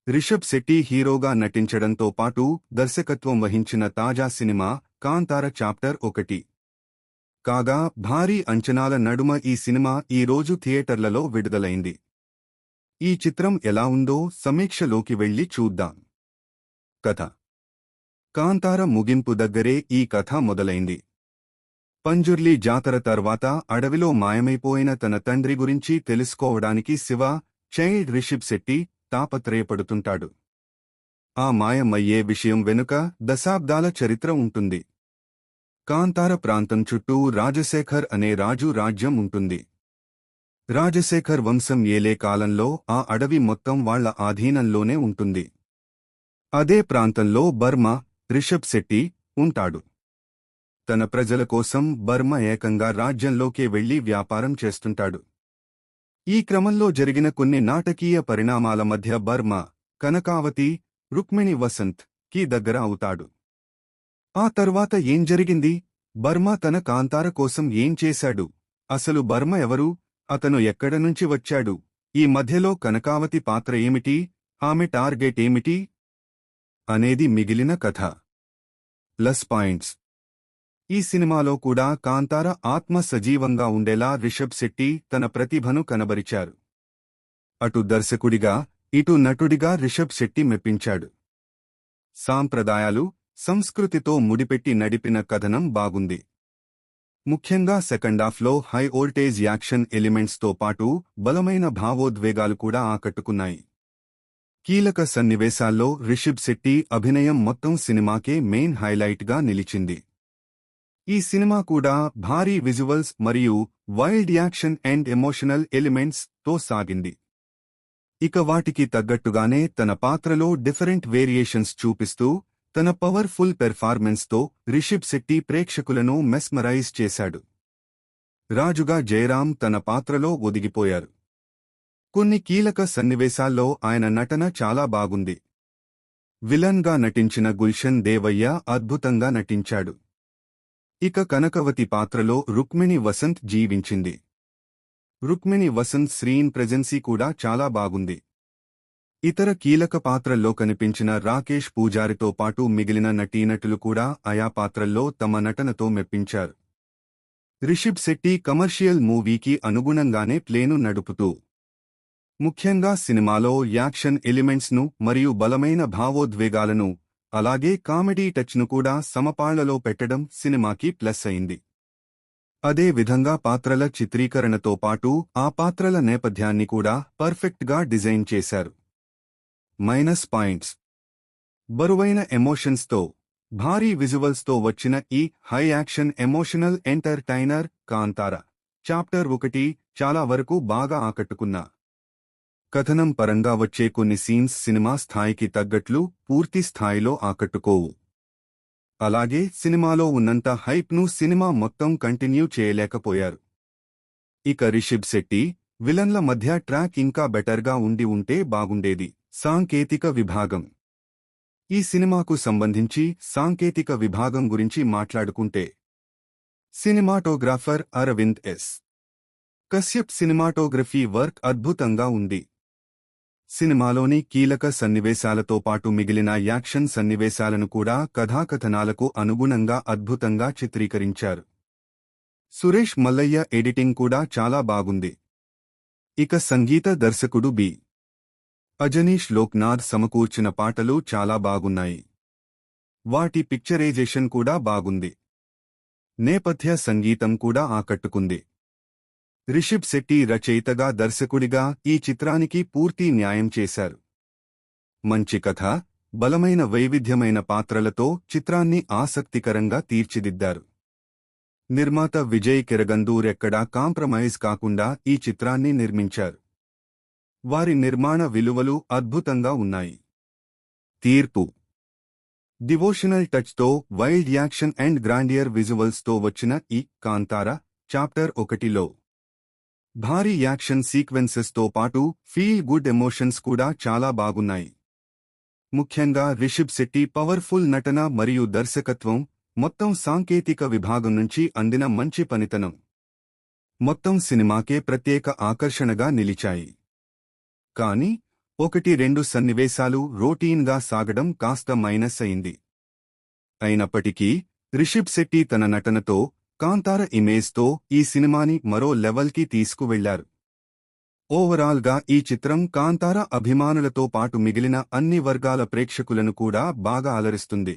రిషబ్ శెట్టి హీరోగా నటించడంతో పాటు దర్శకత్వం వహించిన తాజా సినిమా కాంతార చాప్టర్ 1 కాగా భారీ అంచనాల నడుమ ఈ సినిమా ఈ రోజు థియేటర్లలో విడుదలైంది. ఈ చిత్రం ఎలా ఉందో సమీక్షలోకి వెళ్లి చూద్దాం. కథ. కాంతార ముగింపు దగ్గరే ఈ కథ మొదలైంది. పంజుర్లీ జాతర తర్వాత అడవిలో మాయమైపోయిన తన తండ్రి గురించి తెలుసుకోవడానికి శివ, చైల్డ్ రిషబ్ శెట్టి తాపత్రయపడుతుంటాడు. ఆ మాయమయ్యే విషయం వెనుక దశాబ్దాల చరిత్ర ఉంటుంది. కాంతార ప్రాంతం చుట్టూ రాజశేఖర్ అనే రాజు రాజ్యం ఉంటుంది. రాజశేఖర్ వంశం ఏలే కాలంలో ఆ అడవి మొత్తం వాళ్ల ఆధీనంలోనే ఉంటుంది. అదే ప్రాంతంలో బర్మా, రిషబ్ శెట్టి ఉంటాడు. తన ప్రజల కోసం బర్మా ఏకంగా రాజ్యంలోకే వెళ్లి వ్యాపారం చేస్తుంటాడు. ఈ క్రమంలో జరిగిన కొన్ని నాటకీయ పరిణామాల మధ్య బర్మా, కనకావతి, రుక్మిణి వసంత్ కి దగ్గర అవుతాడు. ఆ తర్వాత ఏం జరిగింది? బర్మా తన కాంతార కోసం ఏం చేశాడు? అసలు బర్మా ఎవరు? అతను ఎక్కడ నుంచి వచ్చాడు? ఈ మధ్యలో కనకావతి పాత్ర ఏమిటి? ఆమె టార్గెట్ ఏమిటి? అనేది మిగిలిన కథ. Plus points. ఈ సినిమాలో కూడా కాంతార ఆత్మ సజీవంగా ఉండేలా రిషబ్ శెట్టి తన ప్రతిభను కనబరిచారు. అటు దర్శకుడిగా, ఇటు నటుడిగా రిషబ్ శెట్టి మెప్పించాడు. సాంప్రదాయాలు, సంస్కృతితో ముడిపెట్టి నడిపిన కథనం బాగుంది. ముఖ్యంగా సెకండాఫ్లో హై వోల్టేజ్ యాక్షన్ ఎలిమెంట్స్తో పాటు బలమైన భావోద్వేగాలు కూడా ఆకట్టుకున్నాయి. కీలక సన్నివేశాల్లో రిషబ్ శెట్టి అభినయం మొత్తం సినిమాకే మెయిన్ హైలైట్గా నిలిచింది. ఈ సినిమా కూడా భారీ విజువల్స్ మరియు wild action and emotional elements తో సాగింది. ఇక వాటికి తగ్గట్టుగానే తన పాత్రలో డిఫరెంట్ వేరియేషన్స్ చూపిస్తూ తన పవర్ఫుల్ పెర్ఫార్మెన్స్తో రిషబ్ శెట్టి ప్రేక్షకులను మెస్మరైజ్ చేశాడు. రాజుగా జయరాం తన పాత్రలో ఒదిగిపోయారు. కొన్ని కీలక సన్నివేశాల్లో ఆయన నటన చాలా బాగుంది. విలన్గా నటించిన గుల్షన్ దేవయ్య అద్భుతంగా నటించాడు. ఇక కనకవతి పాత్రలో రుక్మిణి వసంత్ జీవించింది. రుక్మిణి వసంత్ స్క్రీన్ ప్రెజెన్సీ కూడా చాలా బాగుంది. ఇతర కీలక పాత్రల్లో కనిపించిన రాకేష్ పూజారితో పాటు మిగిలిన నటీనటులు కూడా ఆయా పాత్రల్లో తమ నటనతో మెప్పించారు. రిషబ్ శెట్టి కమర్షియల్ మూవీకి అనుగుణంగానే ప్లేను నడుపుతూ ముఖ్యంగా సినిమాలో యాక్షన్ ఎలిమెంట్స్ను మరియు బలమైన భావోద్వేగాలను అలాగే కామెడీ టచ్ను కూడా సమపాళ్లలో పెట్టడం సినిమాకి ప్లస్ అయింది. అదే విధంగా పాత్రల చిత్రీకరణతో పాటు ఆ పాత్రల నేపథ్యాన్ని కూడా పర్ఫెక్ట్గా డిజైన్ చేశారు. Minus points. బరువైన ఎమోషన్స్తో, భారీ విజువల్స్తో వచ్చిన ఈ high action emotional entertainer Kantara chapter 1 చాలా వరకు బాగా ఆకట్టుకున్నా. కథనం పరంగా వచ్చే కొన్ని సీన్స్ సినిమా స్థాయికి తగ్గట్లు పూర్తి స్థాయిలో ఆకట్టుకోవు. అలాగే సినిమాలో ఉన్నంత హైప్ను సినిమా మొత్తం కంటిన్యూ చేయలేకపోయారు. ఇక రిషబ్ శెట్టి, విలన్ల మధ్య ట్రాక్ ఇంకా బెటర్గా ఉంటే బాగుండేది. సాంకేతిక విభాగం. ఈ సినిమాకు సంబంధించి సాంకేతిక విభాగం గురించి మాట్లాడుకుంటే cinematographer Aravind S. Kashyap cinematography work అద్భుతంగా ఉంది. సినిమాలోని కీలక సన్నివేశాలతో పాటు మిగిలిన యాక్షన్ సన్నివేశాలను కూడా కథాకథనాలకు అనుగుణంగా అద్భుతంగా చిత్రీకరించారు. సురేష్ మల్లయ్య ఎడిటింగ్ కూడా చాలా బాగుంది. ఇక సంగీత దర్శకుడు బి. అజనీష్ లోక్నాథ్ సమకూర్చిన పాటలు చాలా బాగున్నాయి. వాటి పిక్చరైజేషన్ కూడా బాగుంది. నేపథ్య సంగీతం కూడా ఆకట్టుకుంది. రిషబ్ శెట్టి రచయితగా దర్శకుడిగా ఈ చిత్రానికి పూర్తి న్యాయం చేశారు. మంచి కథ, బలమైన వైవిధ్యమైన పాత్రలతో చిత్రాన్ని ఆసక్తికరంగా తీర్చిదిద్దారు. నిర్మాత విజయ్ కిరగందూర్ ఎక్కడా కాంప్రమైజ్ కాకుండా ఈ చిత్రాన్ని నిర్మించారు. వారి నిర్మాణ విలువలు అద్భుతంగా ఉన్నాయి. తీర్పు. డివోషనల్ టచ్తో వైల్డ్ యాక్షన్ అండ్ గ్రాండియర్ విజువల్స్తో వచ్చిన ఈ కాంతార చాప్టర్ 1లో భారీ యాక్షన్ సీక్వెన్సెస్తో పాటు ఫీల్ గుడ్ ఎమోషన్స్ కూడా చాలా బాగున్నాయి. ముఖ్యంగా రిషబ్ శెట్టి పవర్ఫుల్ నటన మరియు దర్శకత్వం మొత్తం సాంకేతిక విభాగం నుంచి అందిన మంచి పనితనం మొత్తం సినిమాకే ప్రత్యేక ఆకర్షణగా నిలిచాయి. కానీ 1-2 సన్నివేశాలు రొటీన్గా సాగడం కాస్త మైనస్ అయింది. అయినప్పటికీ రిషబ్ శెట్టి తన నటనతో, కాంతార ఇమేజ్తో ఈ సినిమాని మరో లెవెల్కి తీసుకువెళ్లారు. ఓవరాల్గా ఈ చిత్రం కాంతార అభిమానులతో పాటు మిగిలిన అన్ని వర్గాల ప్రేక్షకులను కూడా బాగా అలరిస్తుంది.